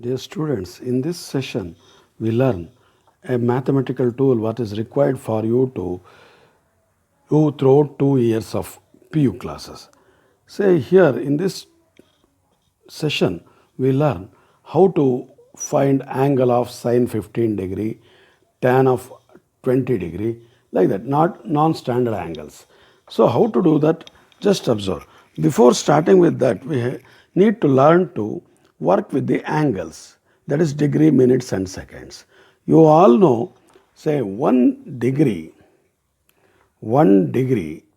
Dear students, in this session we learn a mathematical tool what is required for you to go throughout 2 years of PU classes. Say here in this session we learn how to find angle of sine 15 degree, tan of 20 degree, like that, not non-standard angles. So how to do that? Just observe. Before starting with that, we need to learn to work with the angles, that is degree, minutes and seconds. You all know, say 1 degree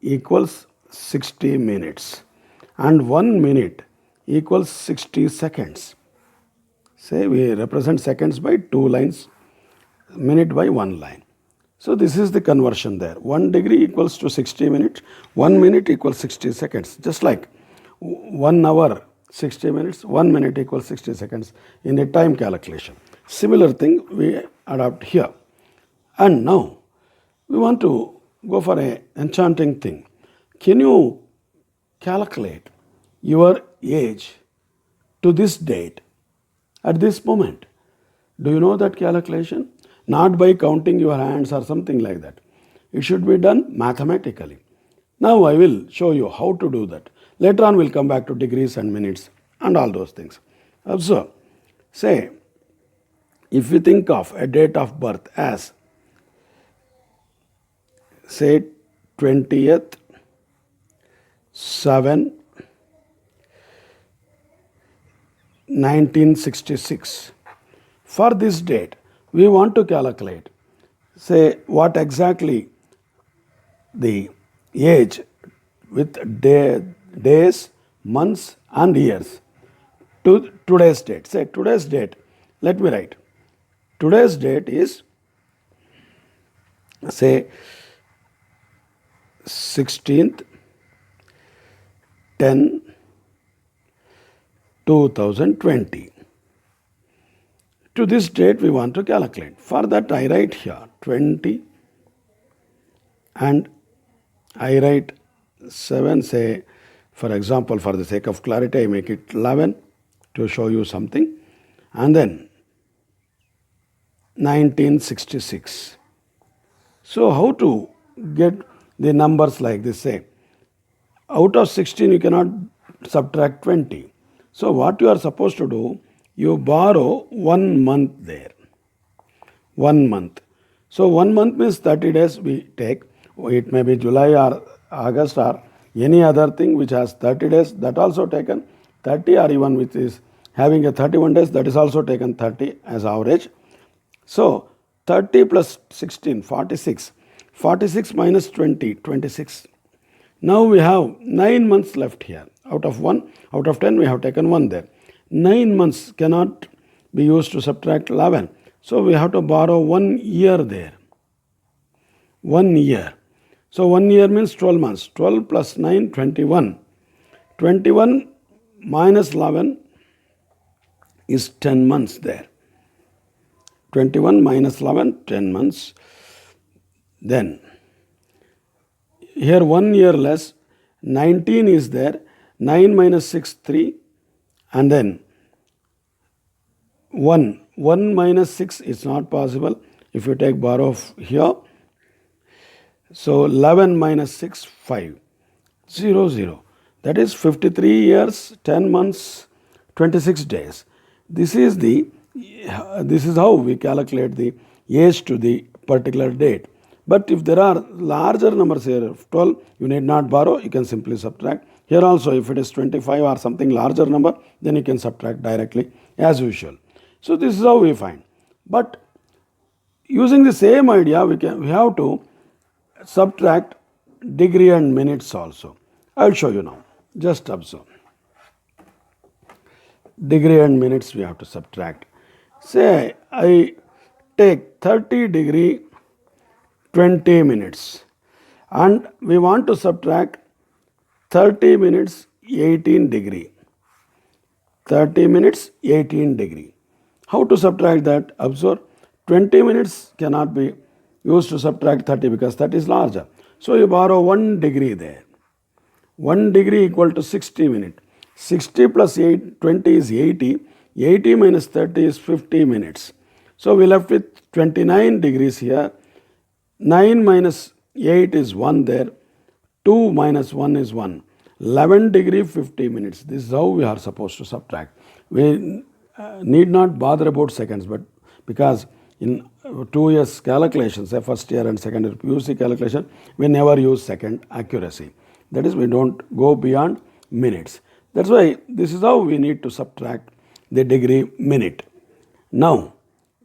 equals 60 minutes and 1 minute equals 60 seconds. Say we represent seconds by 2 lines, minute by 1 line. So this is the conversion there. 1 degree equals to 60 minutes, 1 minute equals 60 seconds. Just like 1 hour 60 minutes, 1 minute equals 60 seconds in a time calculation. Similar thing we adopt here. And now we want to go for a enchanting thing. Can you calculate your age to this date at this moment? Do you know that calculation? Not by counting your hands or something like that. It should be done mathematically. Now I will show you how to do that. Later on we'll come back to degrees and minutes and all those things. Observe. Say, if we think of a date of birth as, say, 20th 7 1966. For this date, we want to calculate, say, what exactly the age with days, months and years to today's date. Say today's date, let me write. Today's date is, say, 16th 10 2020. To this date we want to calculate. For that I write here 20 and I write 7, say, for example, for the sake of clarity, I make it 11 to show you something, and then 1966. So how to get the numbers like this? Say, out of 16 you cannot subtract 20. So what you are supposed to do, you borrow 1 month there. 1 month. So 1 month means 30 days we take. It may be July or August or any other thing which has 30 days, that also taken 30, or even which is having a 31 days, that is also taken 30 as average. So 30 plus 16, 46. 46 minus 20, 26. Now we have 9 months left here. Out of 10 we have taken 1 there. 9 months cannot be used to subtract 11. So we have to borrow 1 year there. 1 year. So 1 year means 12 months. 12 plus 9, 21. 21 minus 11 is 10 months there. 21 minus 11, 10 months. Then here 1 year less, 19 is there. 9 minus 6, 3. And then 1. 1 minus 6 is not possible if you take borrow here. So 11 minus 6, 5. 0, 0. That is 53 years, 10 months, 26 days. This is how we calculate the age to the particular date. But if there are larger numbers here, 12, you need not borrow, you can simply subtract. Here also, if it is 25 or something larger number, then you can subtract directly as usual. So this is how we find. But using the same idea, we have to subtract degree and minutes also. I will show you now. Just observe. Degree and minutes we have to subtract. Say I take 30 degree 20 minutes and we want to subtract 30 minutes 18 degree. 30 minutes 18 degree. How to subtract that? Observe. 20 minutes cannot be used to subtract 30 because that is larger. So you borrow 1 degree there. 1 degree equal to 60 minutes. 60 plus 20 is 80. 80 minus 30 is 50 minutes. So we left with 29 degrees here. 9 minus 8 is 1 there. 2 minus 1 is 1. 11 degree 50 minutes. This is how we are supposed to subtract. We need not bother about seconds, but because in 2 years calculations, say first year and second year PUC calculation, we never use second accuracy. That is, we don't go beyond minutes. That's why this is how we need to subtract the degree minute. Now,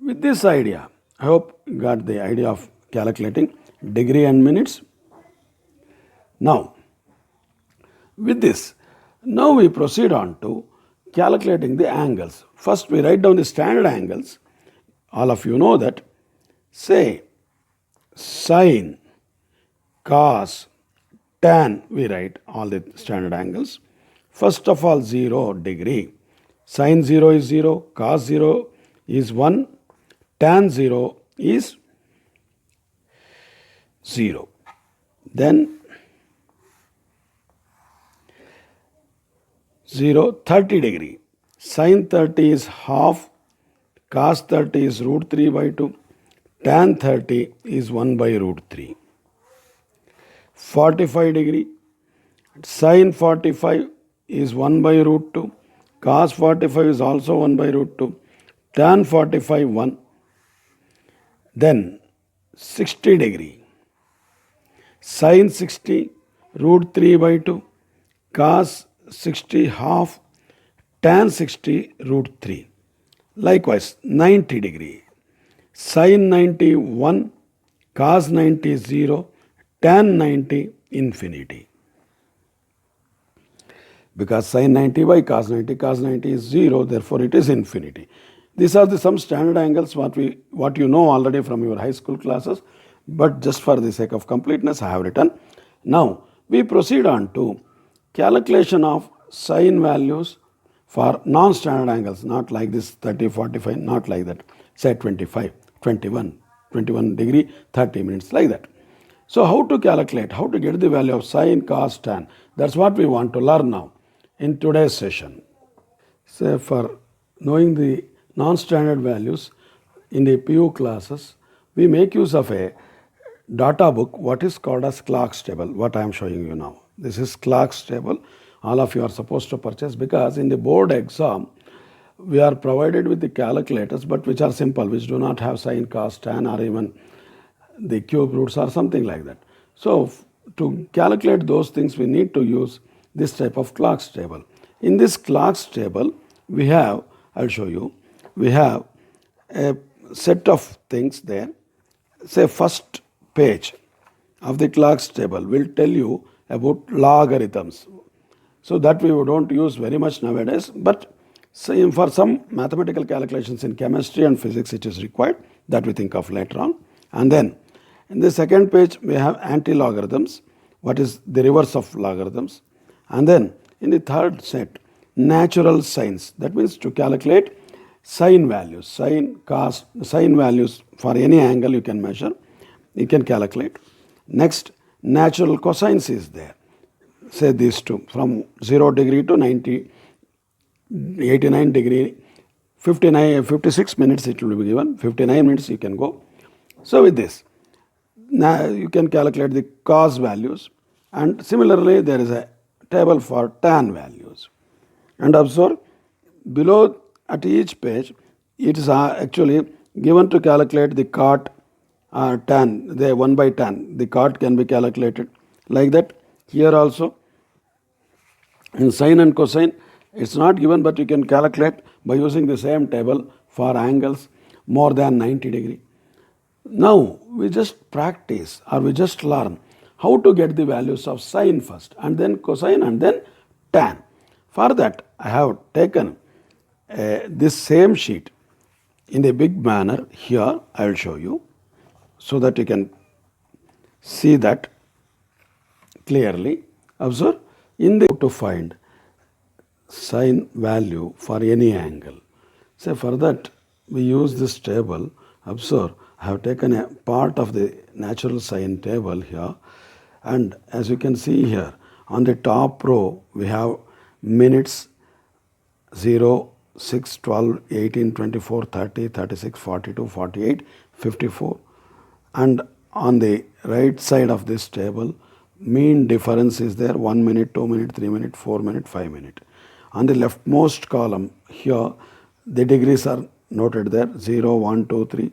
with this idea, I hope you got the idea of calculating degree and minutes. Now, with this, now we proceed on to calculating the angles. First, we write down the standard angles. All of you know that. Say sine, cos, tan, we write all the standard angles. First of all, 0 degree. Sine 0 is 0, cos 0 is 1, tan 0 is 0. Then 0, 30 degree. Sine 30 is half, cos 30 is root 3 by 2, tan 30 is 1 by root 3. 45 degree. Sine 45 is 1 by root 2, cos 45 is also 1 by root 2, tan 45 1. Then 60 degree. Sine 60 root 3 by 2, cos 60 half, tan 60 root 3. Likewise 90 degree. Sine 90 1, cos 90 0, tan 90 infinity. Because sine 90 by cos 90 is 0, therefore it is infinity. These are some standard angles what you know already from your high school classes, but just for the sake of completeness I have written. Now we proceed on to calculation of sine values for non-standard angles, not like this 30, 45, not like that. Say 25, 21 degree, 30 minutes, like that. So how to calculate, how to get the value of sine, cos, tan? That's what we want to learn now in today's session. Say for knowing the non-standard values in the PU classes, we make use of a data book, what is called as Clark's table, what I am showing you now. This is Clark's table. All of you are supposed to purchase, because in the board exam, we are provided with the calculators, but which are simple, which do not have sine, cos, tan, or even the cube roots or something like that. So to calculate those things, we need to use this type of Clark's table. In this Clark's table, we have, I'll show you, we have a set of things there. Say first page of the Clark's table will tell you about logarithms. So that we don't use very much nowadays, but for some mathematical calculations in chemistry and physics it is required, that we think of later on. And then in the second page we have anti-logarithms, what is the reverse of logarithms. And then in the third set, natural signs, that means to calculate sine values, sine, cos, sine values for any angle you can measure, you can calculate. Next, natural cosines is there. Say these two, from 0 degree to 89 degree, 56 minutes it will be given, 59 minutes you can go. So with this, now you can calculate the cos values, and similarly there is a table for tan values. And observe, below at each page, it is actually given to calculate the cot tan, the 1 by tan, the cot can be calculated like that. Here also, in sine and cosine, it's not given, but you can calculate by using the same table for angles more than 90 degree. Now, we just practice or we just learn how to get the values of sine first, and then cosine, and then tan. For that, I have taken this same sheet in the big manner. Here, I will show you so that you can see that clearly. Observe, in the to find sine value for any angle. So for that, we use this table. Observe, I have taken a part of the natural sine table here, and as you can see here, on the top row we have minutes 0, 6, 12, 18, 24, 30, 36, 42, 48, 54. And on the right side of this table, mean difference is there 1 minute, 2 minute, 3 minute, 4 minute, 5 minute. On the leftmost column here, the degrees are noted there 0, 1, 2, 3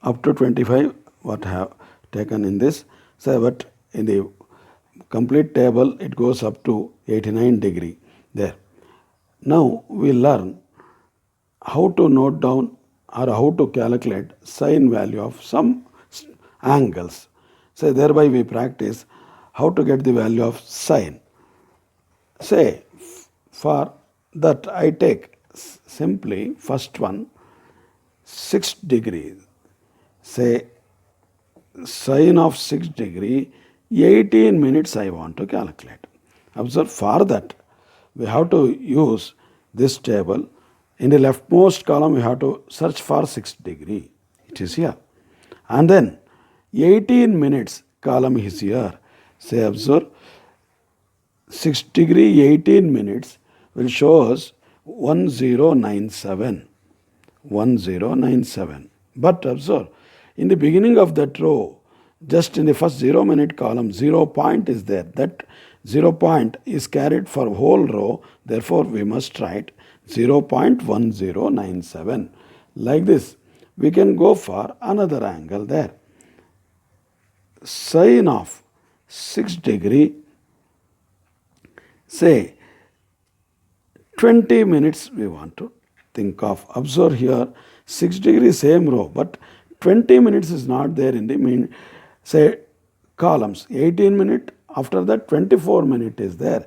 up to 25 what have taken in this. So, but in the complete table it goes up to 89 degree there. Now we learn how to note down or how to calculate sine value of some angles. So thereby we practice how to get the value of sine. Say for that I take simply first one 6 degrees. Say sine of 6 degree 18 minutes I want to calculate. Observe, for that we have to use this table. In the leftmost column we have to search for 6 degree. It is here. And then 18 minutes column is here. Say observe 6 degree 18 minutes will show us 1097. 1097. But observe, in the beginning of that row, just in the first 0 minute column, 0 point is there. That 0 point is carried for whole row. Therefore, we must write 0.1097. Like this, we can go for another angle there. Sine of 6 degree, say 20 minutes we want to think of. Observe here 6 degree same row, but 20 minutes is not there in the mean, say columns. 18 minute, after that 24 minute is there.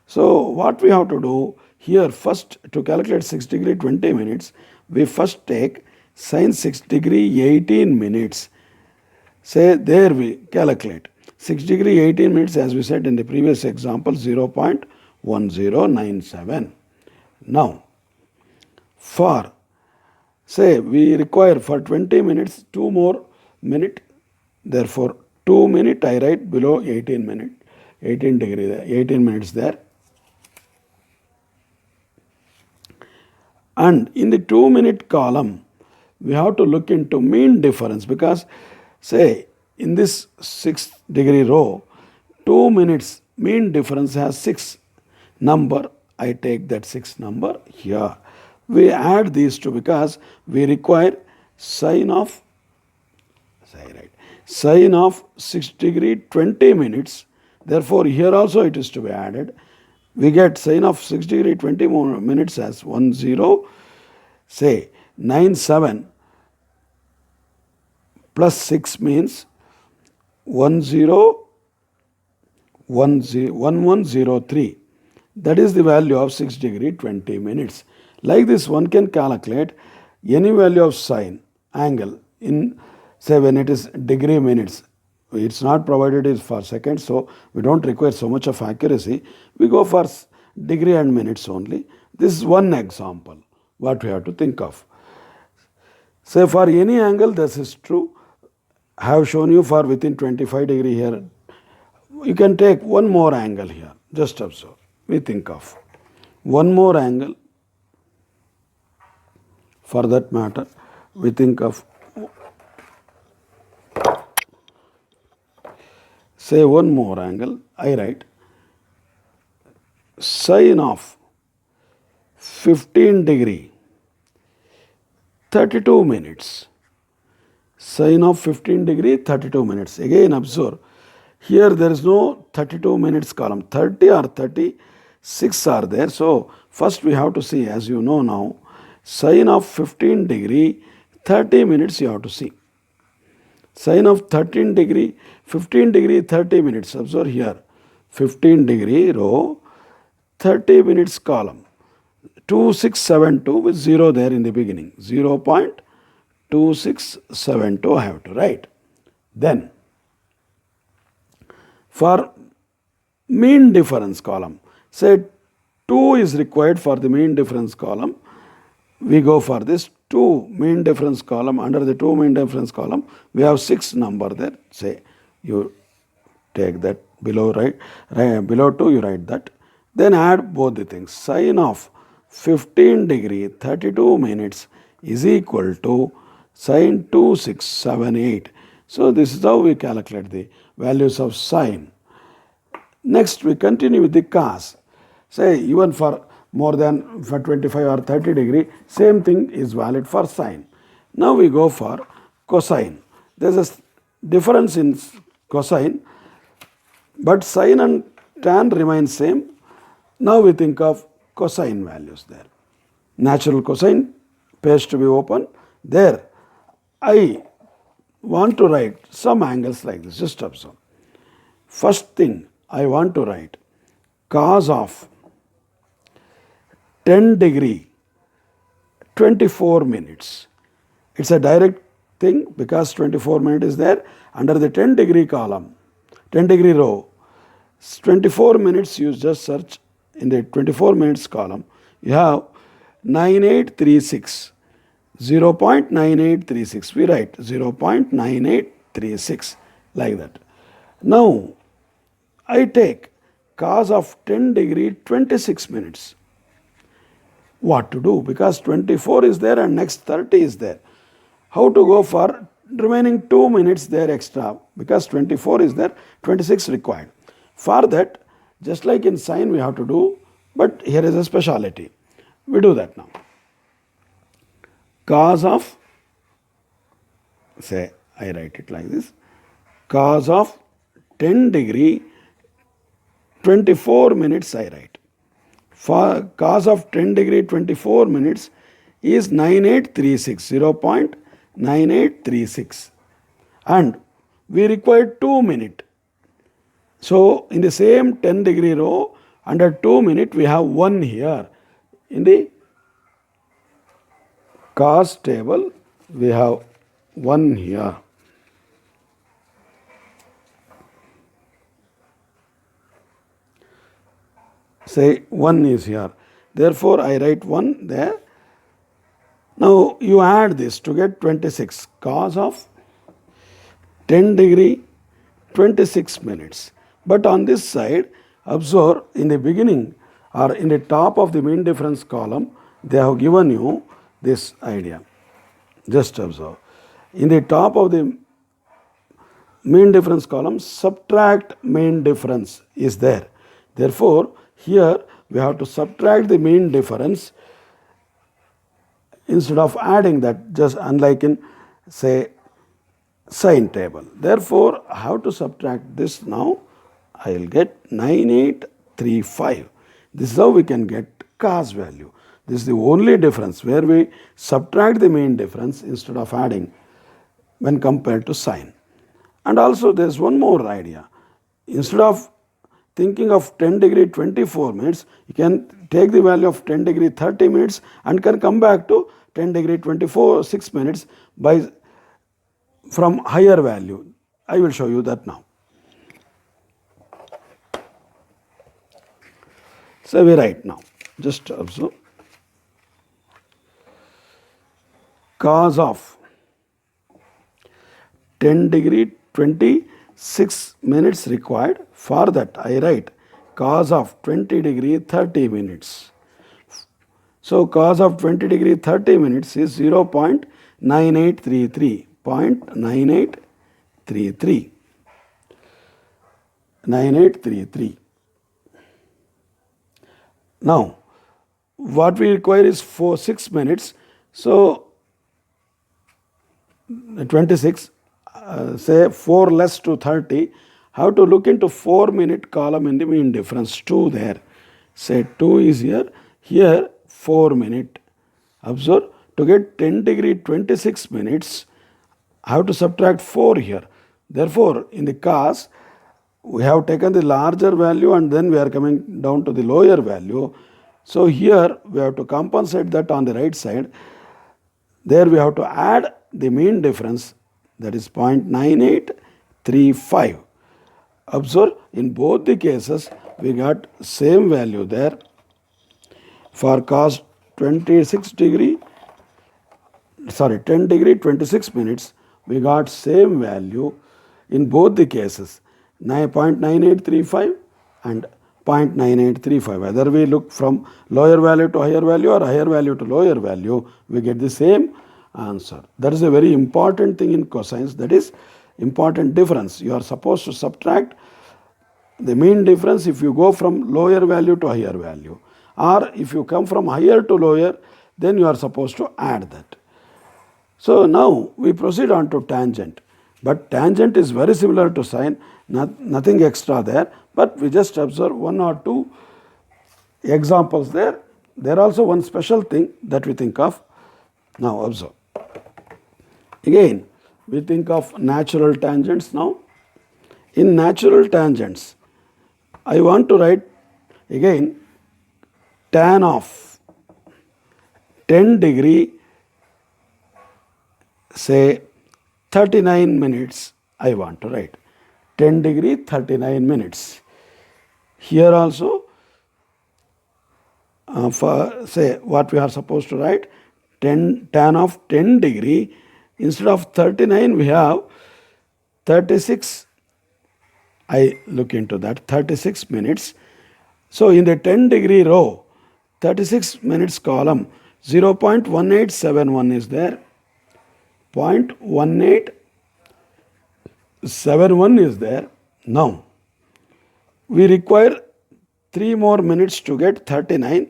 So what we have to do here, first to calculate 6 degree 20 minutes, we first take sine 6 degree 18 minutes. Say there we calculate 6 degree 18 minutes, as we said in the previous example, 0.1097. Now for, say we require for 20 minutes 2 more minute, therefore 2 minute I write below 18 minute, 18 degree there, 18 minutes there. And in the 2 minute column we have to look into mean difference, because say in this 6 degree row 2 minutes mean difference has 6 number. I take that 6 number here. We add these two because we require sine of, sine of 6 degree 20 minutes. Therefore here also it is to be added. We get sine of 6 degree 20 minutes as 97 plus 6 means 1103. That is the value of 6 degree 20 minutes. Like this, one can calculate any value of sine angle in, say when it is degree minutes. It's not provided is for seconds, so we don't require so much of accuracy. We go for degree and minutes only. This is one example what we have to think of. Say for any angle, this is true. I have shown you for within 25 degree here. You can take one more angle here. Just observe. We think of one more angle. For that matter, we think of, say one more angle. I write sine of 15 degree 32 minutes. Sine of 15 degree 32 minutes. Again observe, here there is no 32 minutes column. 30 or 36 are there. So first we have to see, as you know now, sine of 15 degree 30 minutes you have to see. Sine of 13 degree 15 degree 30 minutes. Observe here 15 degree row 30 minutes column. 2672 with 0 there in the beginning. 0.2672 I have to write. Then for mean difference column, say 2 is required for the mean difference column. We go for this 2 mean difference column. Under the 2 mean difference column, we have 6 number there. Say you take that below, below 2 you write that. Then add both the things. Sine of 15 degree 32 minutes is equal to sine 2678. So this is how we calculate the values of sine. Next we continue with the cos. Say even for more than for 25 or 30 degree, same thing is valid for sine. Now we go for cosine. There is a difference in cosine, but sine and tan remain same. Now we think of cosine values there. Natural cosine page to be open. There I want to write some angles like this. Just observe. First thing I want to write cos of 10 degree 24 minutes. It's a direct thing because 24 minutes is there under the 10 degree column, 10 degree row. 24 minutes you just search in the 24 minutes column. You have 9836, 0.9836. We write 0.9836 like that. Now I take cos of 10 degree 26 minutes. What to do? Because 24 is there and next 30 is there. How to go for remaining 2 minutes there extra? Because 24 is there, 26 required. For that, just like in sine we have to do, but here is a speciality. We do that now. Cos of, say I write it like this, cos of 10 degree 24 minutes I write. For cos of 10 degree 24 minutes is 9836, 0.9836. And we require 2 minutes. So in the same 10 degree row, under 2 minutes we have 1 here. In the cos table, we have 1 here. Say 1 is here. Therefore, I write 1 there. Now, you add this to get 26. Cos of 10 degree 26 minutes. But on this side, observe in the beginning or in the top of the mean difference column, they have given you this idea. Just observe. In the top of the mean difference column, subtract mean difference is there. Therefore, here we have to subtract the mean difference instead of adding that, just unlike in say sine table. Therefore, how to subtract this now? I will get 9835. This is how we can get cos value. This is the only difference where we subtract the mean difference instead of adding when compared to sine. And also there is one more idea. Instead of thinking of 10 degree 24 minutes, you can take the value of 10 degree 30 minutes and can come back to 10 degree 24 6 minutes by from higher value. I will show you that now. So we write now. Just observe. Cos of 10 degree 26 minutes required. For that I write cos of 20 degree 30 minutes. So cos of 20 degree 30 minutes is 0.9833. 9833. Now, what we require is for 6 minutes. So 26, say 4 less to 30. How to look into 4 minute column in the mean difference? 2 there. Say 2 is here. Here 4 minute. Observe, to get 10 degree 26 minutes, I have to subtract 4 here. Therefore, in the cos, we have taken the larger value and then we are coming down to the lower value. So here we have to compensate that on the right side. There we have to add the mean difference, that is 0.9835. Observe, in both the cases we got same value there. For cos 10 degree 26 minutes, we got same value in both the cases, 0.9835 and 0.9835. Whether we look from lower value to higher value or higher value to lower value, we get the same answer. That is a very important thing in cosines, that is important difference. You are supposed to subtract the mean difference if you go from lower value to higher value, or if you come from higher to lower, then you are supposed to add that. So now we proceed on to tangent, but tangent is very similar to sine, nothing extra there, but we just observe one or two examples there. There also one special thing that we think of. Now observe. Again, we think of natural tangents now. In natural tangents, I want to write again tan of 10 degree, say 39 minutes, I want to write 10 degree 39 minutes. Here also for say what we are supposed to write, tan of 10 degree, instead of 39 we have 36. I look into that, 36 minutes. So in the 10 degree row, 36 minutes column, 0.1871 is there, 0.1871 is there. Now we require 3 more minutes to get 39.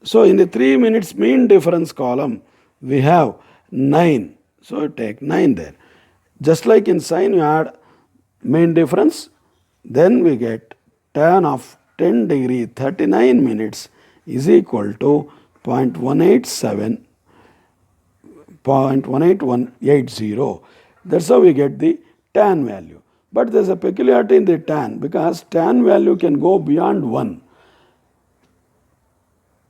So in the 3 minutes mean difference column, we have 9. So take 9 there. Just like in sine, you add mean difference, then we get tan of 10 degree 39 minutes is equal to 0.1880. That's how we get the tan value. But there is a peculiarity in the tan, because tan value can go beyond 1.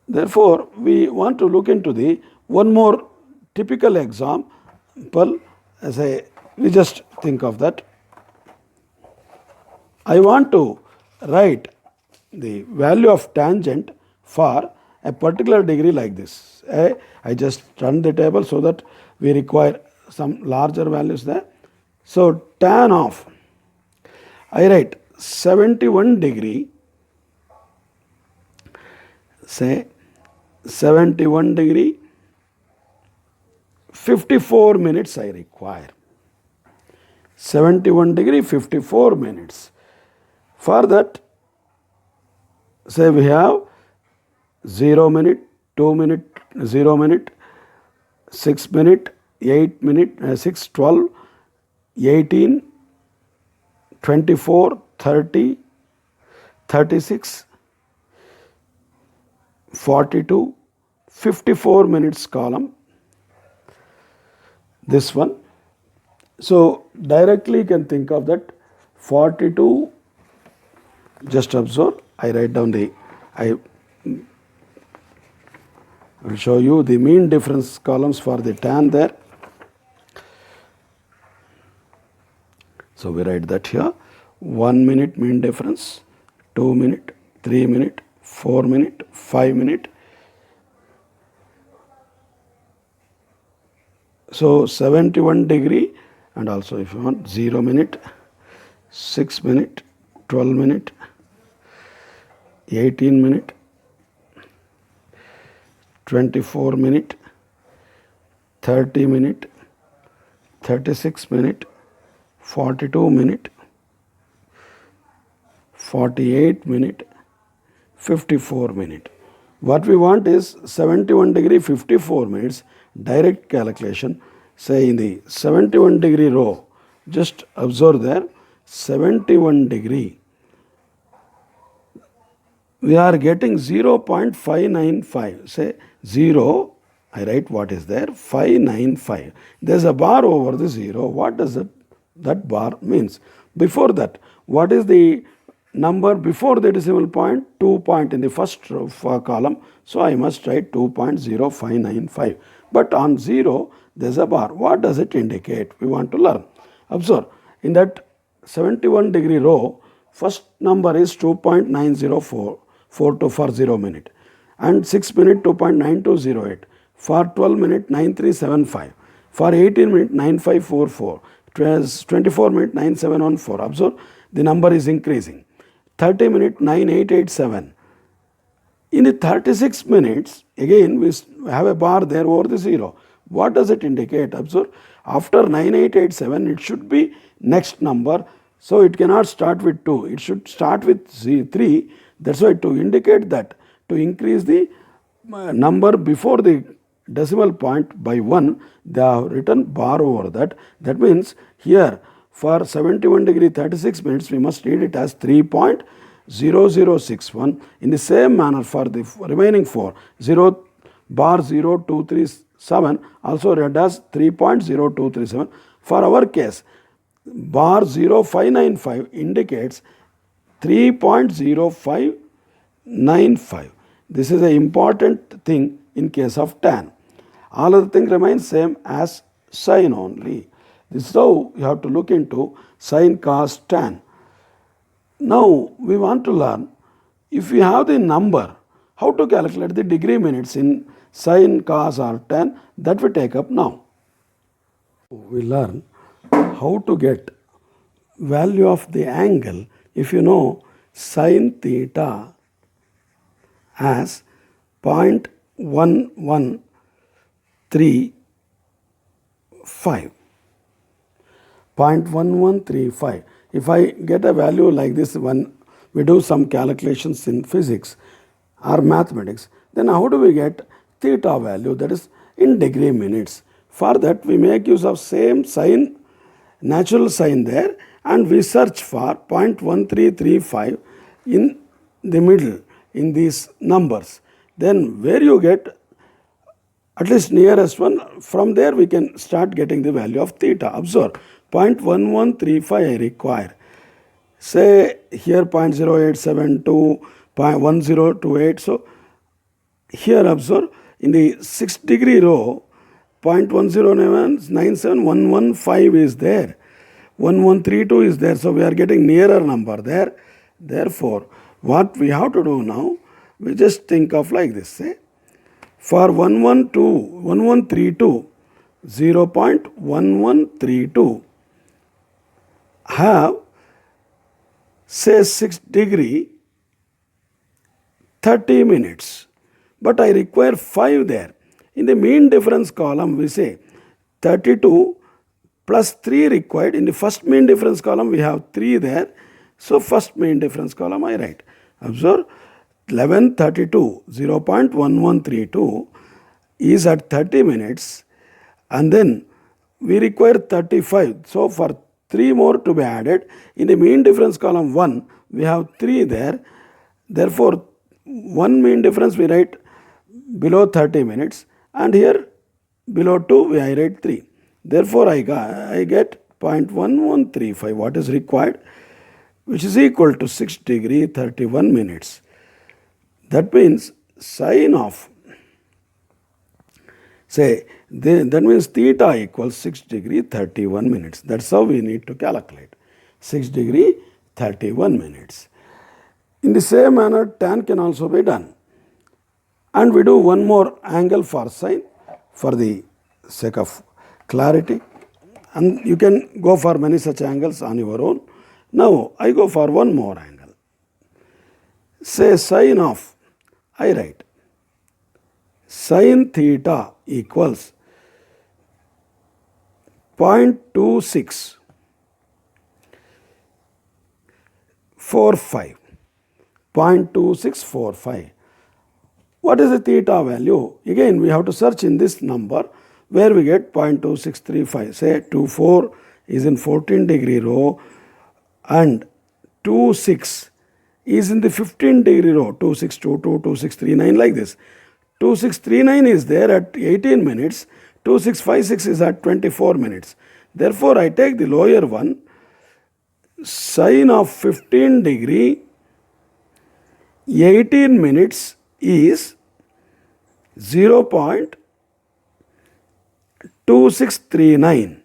Therefore, we want to look into the one more typical example. We just think of that. I want to write the value of tangent for a particular degree like this. I just run the table so that we require some larger values there. So tan of, I write 71 degree, say 71 degree, 54 minutes I require. 71 degree, 54 minutes. For that, say we have 0 minute, 2 minute, 0 minute, 6 minute, 8 minute, 6, 12, 18, 24, 30, 36, 42, 54 minutes column. This one. So directly you can think of that 42. Just observe, I write down I will show you the mean difference columns for the tan there. So we write that here, 1 minute mean difference, 2 minute, 3 minute, 4 minute, 5 minute. So 71 degree, and also if you want 0 minute, 6 minute, 12 minute, 18 minute, 24 minute, 30 minute, 36 minute, 42 minute, 48 minute, 54 minute. What we want is 71 degree 54 minutes, direct calculation. Say in the 71 degree row, just observe there, 71 degree, we are getting 0.595. Say 0, I write what is there, 595. There is a bar over the 0. What does that bar means? Before that, what is the number before the decimal point? 2 point in the first column. So I must write 2.0595. But on 0, there is a bar. What does it indicate? We want to learn. Observe, in that 71 degree row, first number is 2.9042 for 0 minute, and 6 minute 2.9208, for 12 minute 9375, for 18 minute 9544, 24 minute 9714. Observe, the number is increasing. 30 minute 9887. In the 36 minutes, again we have a bar there over the 0. What does it indicate? Observe, after 9887, it should be next number. So it cannot start with 2. It should start with 3. That's why to indicate that, to increase the number before the decimal point by 1, they have written bar over that. That means here for 71 degree 36 minutes, we must read it as 3.0061. In the same manner for the remaining 4, 0 bar 0237 also read as 3.0237. For our case, bar 0595 indicates 3.0595. This is an important thing in case of tan. All other things remain same as sine only. This is how you have to look into sine, cos, tan. Now we want to learn, if we have the number, how to calculate the degree minutes in sine, cos or tan. That we take up now. We learn how to get value of the angle if you know sine theta as 0.1135. 0.1135. If I get a value like this when we do some calculations in physics or mathematics, then how do we get theta value, that is in degree minutes? For that we make use of same sign, natural sign there, and we search for 0.1335 in the middle in these numbers. Then where you get at least nearest one, from there we can start getting the value of theta. Observe, 0.1135 I require. Say here 0.0872, 0.1028. So here observe, in the 6 degree row, 0.1097, is there. 1132 is there. So we are getting nearer number there. Therefore, what we have to do now, we just think of like this. Say, for 1132, 0.1132 have, say 6 degree 30 minutes, but I require 5 there. In the mean difference column we say 32 plus 3 required. In the first mean difference column we have 3 there. So first mean difference column I write. Observe, 1132, 0.1132 is at 30 minutes, and then we require 35. So for 3 more to be added, in the mean difference column 1 we have 3 there. Therefore, one mean difference we write below 30 minutes, and here below 2 I write 3. Therefore, I get 0.1135, what is required, which is equal to 6 degree 31 minutes. That means sine of, say, that means theta equals 6 degree 31 minutes. That's how we need to calculate. 6 degree 31 minutes. In the same manner, tan can also be done. And we do one more angle for sine for the sake of clarity. And you can go for many such angles on your own. Now, I go for one more angle. Say sine of, I write, sine theta equals 0.2645. 0.2645. What is the theta value? Again, we have to search in this number where we get 0.2635. Say 24 is in 14 degree row and 26 is in the 15 degree row, 2622, 2639 like this. 2639 is there at 18 minutes, 2656 is at 24 minutes. Therefore, I take the lower one, sine of 15 degree 18 minutes is 0.2639.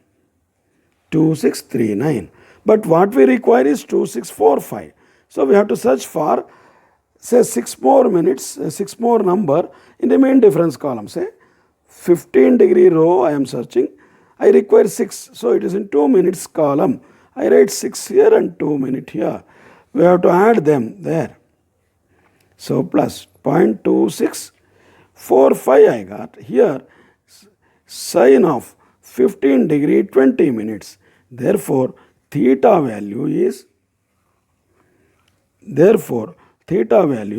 2639. But what we require is 2645. So we have to search for, say, 6 more minutes, 6 more number in the main difference column. Say 15 degree row I am searching. I require 6. So it is in 2 minutes column. I write 6 here and 2 minutes here. we have to add them there. So plus 0.2645 I got. Here sine of 15 degree 20 minutes. Therefore, theta value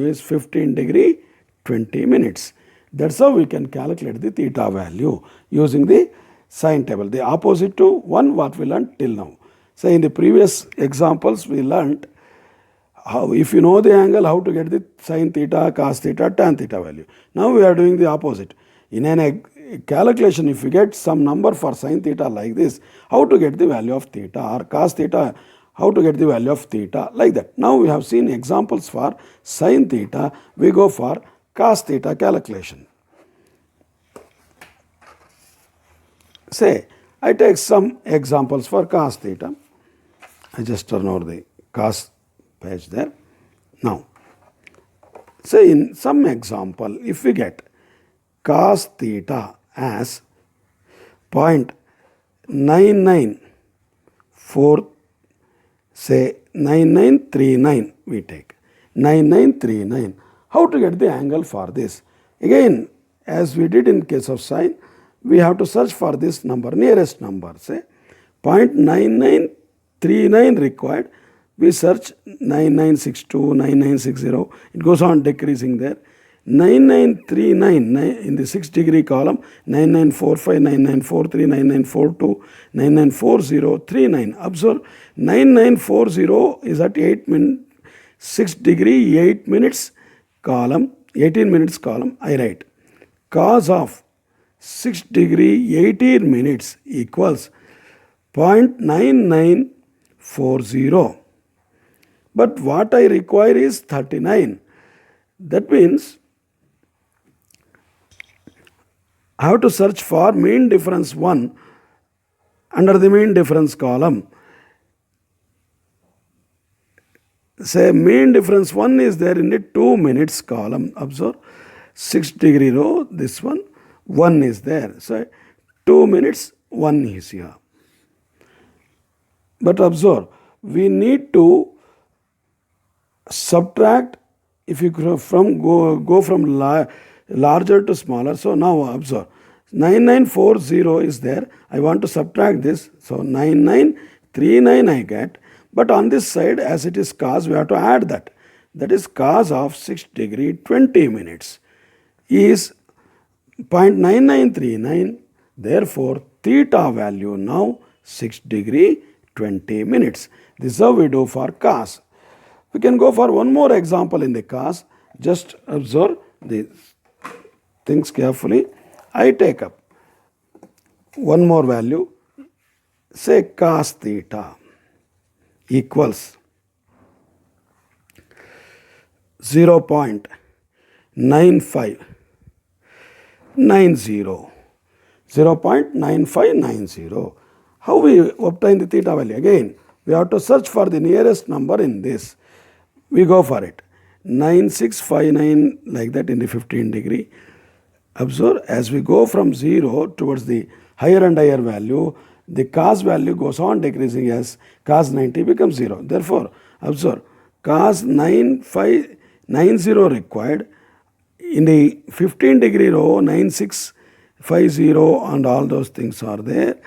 is 15 degree 20 minutes. That's how we can calculate the theta value using the sine table. The opposite to one what we learned till now. So in the previous examples we learned how, if you know the angle, how to get the sine theta, cos theta, tan theta value. Now we are doing the opposite. In a calculation, if you get some number for sine theta like this, how to get the value of theta, or cos theta, how to get the value of theta, like that. Now we have seen examples for sine theta, we go for cos theta calculation. Say, I take some examples for cos theta. I just turn over the cos page there. Now, say in some example, if we get cos theta as 0.994, say 9939 we take, 9939. How to get the angle for this? Again, as we did in case of sine, we have to search for this number, nearest number, say 0.9939 required. We search 9962, 9960, it goes on decreasing there. 9939 in the 6 degree column, 9945, 9943, 9942, 994039. Observe 9940 is at 6 degree 8 minutes column, 18 minutes column. I write cos of 6 degree 18 minutes equals 0.9940. But what I require is 39. That means I have to search for mean difference 1 under the mean difference column. Say mean difference 1 is there in the 2 minutes column. Observe 6 degree row, this one, 1 is there. So 2 minutes, 1 is here. But observe, we need to subtract, if you go from larger to smaller. So now observe, 9940 is there. I want to subtract this. So 9939 I get. But on this side, as it is cos, we have to add that. That is cos of 6 degree 20 minutes is 0.9939. Therefore, theta value now 6 degree 20 minutes. This is how we do for cos. We can go for one more example in the cos. Just observe the things carefully. I take up one more value. Say cos theta equals 0.9590. 0.9590. How we obtain the theta value? Again, we have to search for the nearest number in this. We go for it. 9659 like that in the 15 degree. Observe, as we go from 0 towards the higher and higher value, the cos value goes on decreasing as cos 90 becomes 0. Therefore, observe, cos 9590 required. In the 15 degree row, 9650 and all those things are there.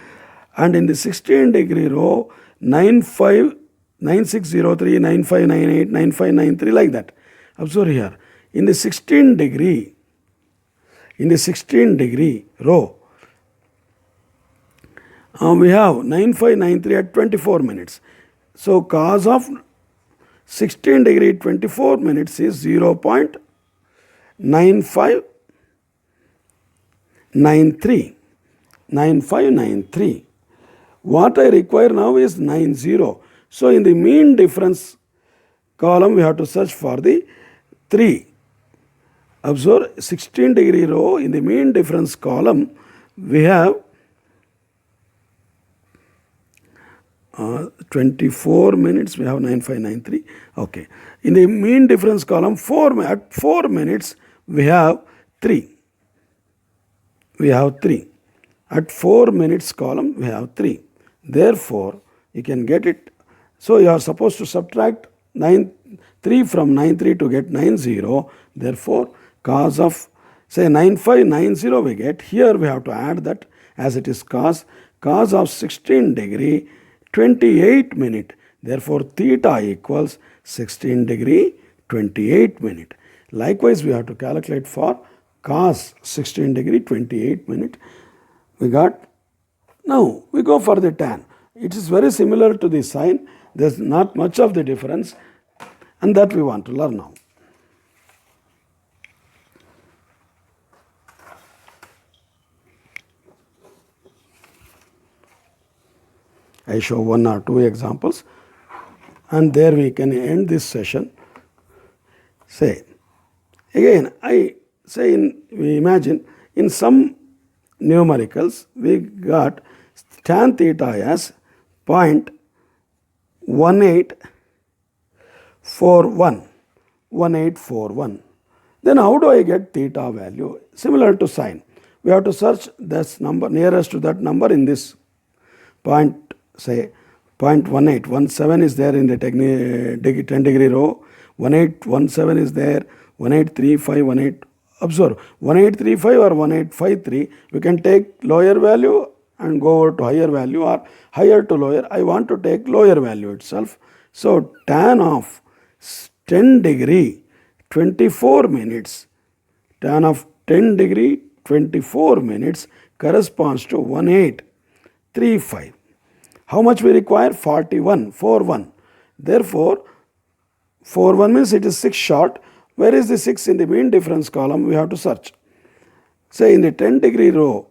And in the 16 degree row, 9603, 9598, 9593 like that. Observe here. In the 16 degree row, we have 9593 at 24 minutes. So cos of 16 degree 24 minutes is 0.9593. What I require now is 90. So in the mean difference column, we have to search for the 3. Observe 16 degree row, in the mean difference column, we have 24 minutes, we have 9593. Okay. In the mean difference column, at 4 minutes, we have 3. We have 3. At 4 minutes column, we have 3. Therefore, you can get it. So you are supposed to subtract 3 from 93 to get 90. Therefore, cos of say 9590 we get. Here we have to add that as it is cos of 16 degree 28 minute. Therefore, theta equals 16 degree 28 minute. Likewise, we have to calculate for cos 16 degree 28 minute. We got. Now we go for the tan. It is very similar to the sine. There is not much of the difference, and that we want to learn now. I show one or two examples, and there we can end this session. Say, again, I say we imagine in some numericals we got tan theta as 0.1841. Then how do I get theta value? Similar to sine. We have to search this number nearest to that number in this point, say 0.1817 is there in the 10 degree row, 1817 is there, 1835, observe 1835 or 1853, we can take lower value and go over to higher value, or higher to lower. I want to take lower value itself. So tan of 10 degree 24 minutes, tan of 10 degree 24 minutes corresponds to 1835. How much we require? 41. Therefore, 41 means it is 6 short. Where is the 6 in the mean difference column? We have to search. Say in the 10 degree row,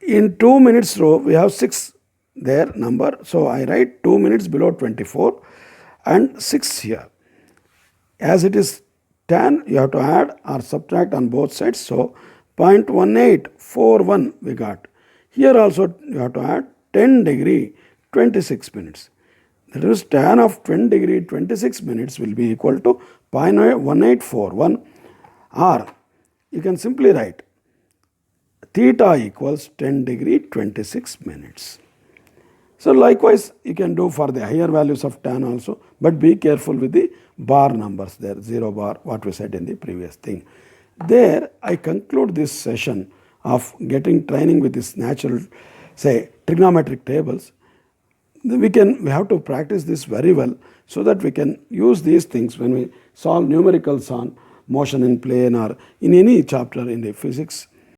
in 2 minutes row, we have 6 there number. So I write 2 minutes below 24 and 6 here. As it is tan, you have to add or subtract on both sides. So 0.1841 we got. Here also you have to add 10 degree 26 minutes. That is tan of 10 degree 26 minutes will be equal to 0.1841, or you can simply write theta equals 10 degree 26 minutes. So likewise you can do for the higher values of tan also, but be careful with the bar numbers there, 0 bar, what we said in the previous thing. There I conclude this session of getting training with this natural, say, trigonometric tables. We have to practice this very well so that we can use these things when we solve numericals on motion in plane or in any chapter in the physics